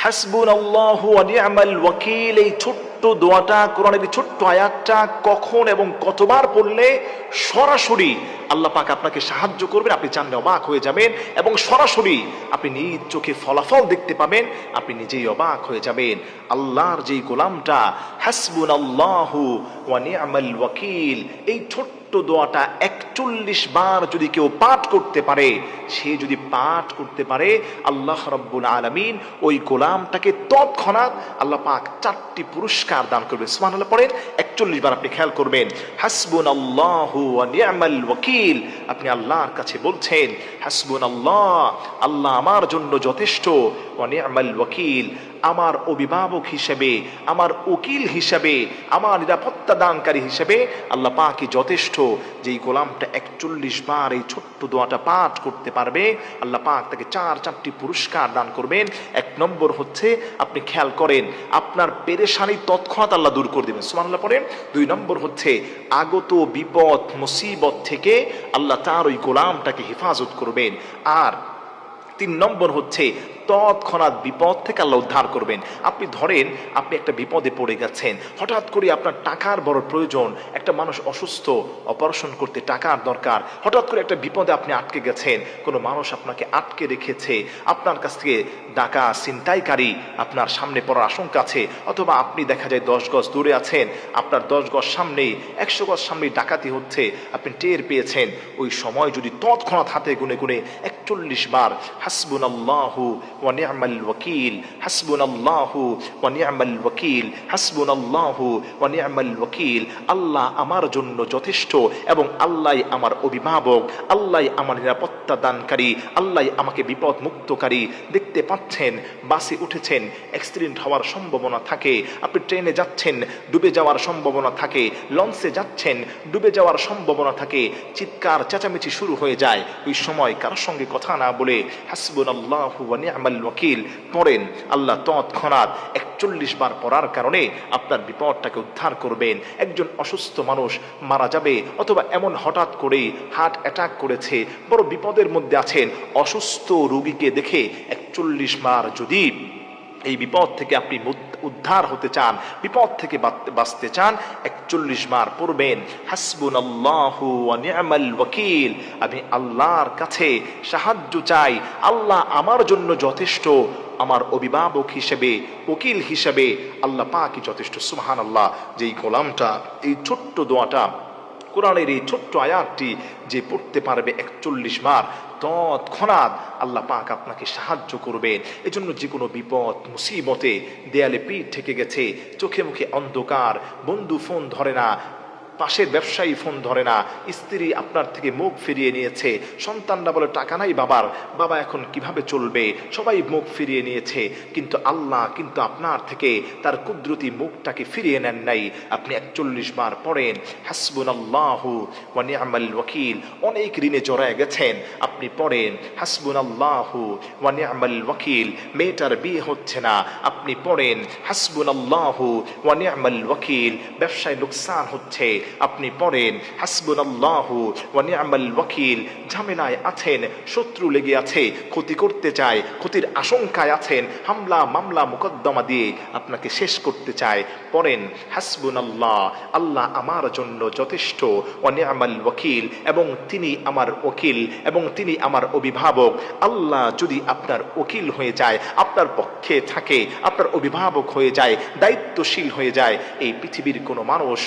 হাসবুনাল্লাহু ওয়া নি'মাল ওয়াকিল, এই ছোট্ট দোয়াটা, কোরআনের এই ছোট্ট আয়াতটা কখন এবং কতবার পড়লে সরাসরি আল্লাহ পাক আপনাকে সাহায্য করবেন, আপনি জানলে অবাক হয়ে যাবেন এবং সরাসরি আপনি নিজ চোখে ফলাফল দেখতে পাবেন, আপনি নিজেই অবাক হয়ে যাবেন। আল্লাহর যেই গোলামটা হাসবুনাল্লাহু ওয়া নি'মাল ওয়াকিল, এই ছোট্ট দোয়াটা ৪১ বার যদি কেউ পাঠ করতে পারে, সে যদি পাঠ করতে পারে, আল্লাহ রাব্বুল আলামিন ওই গোলামটাকে তৎক্ষণাৎ আল্লাহ পাক ৪টি পুরস্কার দান করবেন। সুবহানাল্লাহ পড়েন ৪১ বার। আপনি খেয়াল করবেন, হাসবুনাল্লাহু ওয়া নি'মাল ওয়াকিল, আপনি আল্লাহর কাছে বলছেন হাসবুনাল্লাহ, আল্লাহ আমার জন্য যথেষ্ট, ওয়া নি'মাল ওয়াকিল, আমার অভিভাবক হিসেবে, আমার উকিল হিসেবে, আমার নিরাপত্তা দানকারী হিসেবে আল্লাহ পাকই যথেষ্ট। যেই গোলামটা ৪১ বার এই ছোট্ট দোয়াটা পাঠ করতে পারবে, আল্লাহ পাক তাকে ৪টি পুরস্কার দান করবেন। ১ নম্বর হচ্ছে, আপনি খেয়াল করেন, আপনার পেরেশানি তৎক্ষণাৎ আল্লাহ দূর করে দেবেন। সুবহানাল্লাহ পড়েন। ২ নম্বর হচ্ছে, আগত বিপদ মুসিবত থেকে আল্লাহ তার ওই গোলামটাকে হেফাজত করবেন। আর ৩ নম্বর হচ্ছে, তৎক্ষণাৎ বিপদ থেকে আল্লাহ উদ্ধার করবেন। আপনি ধরেন, আপনি একটা বিপদে পড়ে গেছেন, হঠাৎ করে আপনার টাকার বড় প্রয়োজন, একটা মানুষ অসুস্থ, অপারেশন করতে টাকার দরকার, হঠাৎ করে একটা বিপদে আপনি আটকে গেছেন, কোনো মানুষ আপনাকে আটকে রেখেছে, আপনার কাছ থেকে ডাকা ছিনতাইকারী আপনার সামনে পড়ার আশঙ্কা আছে, অথবা আপনি দেখা যায় ১০ গজ দূরে আছেন, আপনার ১০ গজ সামনেই, ১০০ গজ সামনেই ডাকাতি হচ্ছে, আপনি টের পেয়েছেন। ওই সময় যদি তৎক্ষণাৎ হাতে গুনে গুনে ৪১ বার হাসবুনাল্লাহু ওয়া নি'মাল ওয়াকিল, হাসবুনাল্লাহু ওয়া নি'মাল ওয়াকিল, হাসবুনাল্লাহু ওয়া নি'মাল ওয়াকিল, আল্লাহ আমার জন্য যথেষ্ট এবং আল্লাহই আমার অভিভাবক, আল্লাহই আমার নিরাপত্তা দানকারী, আল্লাহই আমাকে বিপদ মুক্তকারী। দেখতে পাচ্ছেন, বাসে উঠেছেন, অ্যাক্সিডেন্ট হওয়ার সম্ভাবনা থাকে, আপনি ট্রেনে যাচ্ছেন, ডুবে যাওয়ার সম্ভাবনা থাকে, লঞ্চে যাচ্ছেন, ডুবে যাওয়ার সম্ভাবনা থাকে, চিৎকার চেঁচামেচি শুরু হয়ে যায়। ওই সময় কারোর সঙ্গে কথা না বলে হাসবুনাল্লাহু ওয়া নি'মাল ওয়াকিল পড়েন, আল্লাহ তৎক্ষণাৎ ৪১ বার পড়ার কারণে আপনার বিপদটাকে উদ্ধার করবেন। একজন অসুস্থ মানুষ মারা যাবে, অথবা এমন হঠাৎ করে হার্ট অ্যাটাক করেছে, বড় বিপদের মধ্যে আছেন, অসুস্থ রোগীকে দেখে ৪১ বার যদি এই বিপদ থেকে আপনি উদ্ধার হতে চান, বিপদ থেকে বাঁচতে চান, ৪১ বার পড়বেন হাসবুনাল্লাহু ওয়া নি'মাল ওয়াকিল, আমি আল্লাহর কাছে সাহায্য চাই, আল্লাহ আমার জন্য যথেষ্ট, আমার অভিভাবক হিসেবে, উকিল হিসেবে আল্লাহ পাকই যথেষ্ট। সুবহানাল্লাহ। যেই গোলামটা এই ছোট্ট দোয়াটা, কোরআনের এই ছোট্ট আয়াতটি যে পড়তে পারবে ৪১ বার, তৎক্ষণাৎ আল্লাহ পাক আপনাকে সাহায্য করবেন। এজন্য যে কোনো বিপদ মুসিবতে, দেয়ালে পিঠ ঠেকে গেছে, চোখে মুখে অন্ধকার, বন্ধু ফোন ধরে না, পাশের ব্যবসায়ী ফোন ধরে না, স্ত্রী আপনার থেকে মুখ ফিরিয়ে নিয়েছে, সন্তানরা বলে টাকা নাই বাবার, বাবা এখন কিভাবে চলবে, সবাই মুখ ফিরিয়ে নিয়েছে, কিন্তু আল্লাহ কিন্তু আপনার থেকে তার কুদরতি মুখটাকে ফিরিয়ে নেন নাই। আপনি ৪১ বার পড়েন হাসবুনাল্লাহু ওয়া নি'মাল ওয়াকিল। অনেক ঋণে জড়ায় গেছেন, আপনি পড়েন হাসবুনাল্লাহু ওয়া নি'মাল ওয়াকিল। মেয়েটার বিয়ে হচ্ছে না, আপনি পড়েন হাসবুনাল্লাহু ওয়া নি'মাল ওয়াকিল। ব্যবসায় লোকসান হচ্ছে, আপনি পড়েন হাসবুনাল্লাহু ওয়া নি'মাল ওয়াকিল। ঝামেলায় আছেন, শত্রু লেগে আছে, ক্ষতি করতে চায়, ক্ষতির আশঙ্কায় আছেন, হামলা মামলা মুকদ্দমা দিয়ে আপনাকে শেষ করতে চায়, পড়েন হাসবুনাল্লাহ, আল্লাহ আমার জন্য যথেষ্ট, ওয়া নি'মাল ওয়াকিল, এবং তিনি আমার ওকিল এবং তিনি আমার অভিভাবক। আল্লাহ যদি আপনার ওকিল হয়ে যায়, আপনার পক্ষে থাকে, আপনার অভিভাবক হয়ে যায়, দায়িত্বশীল হয়ে যায়, এই পৃথিবীর কোনো মানুষ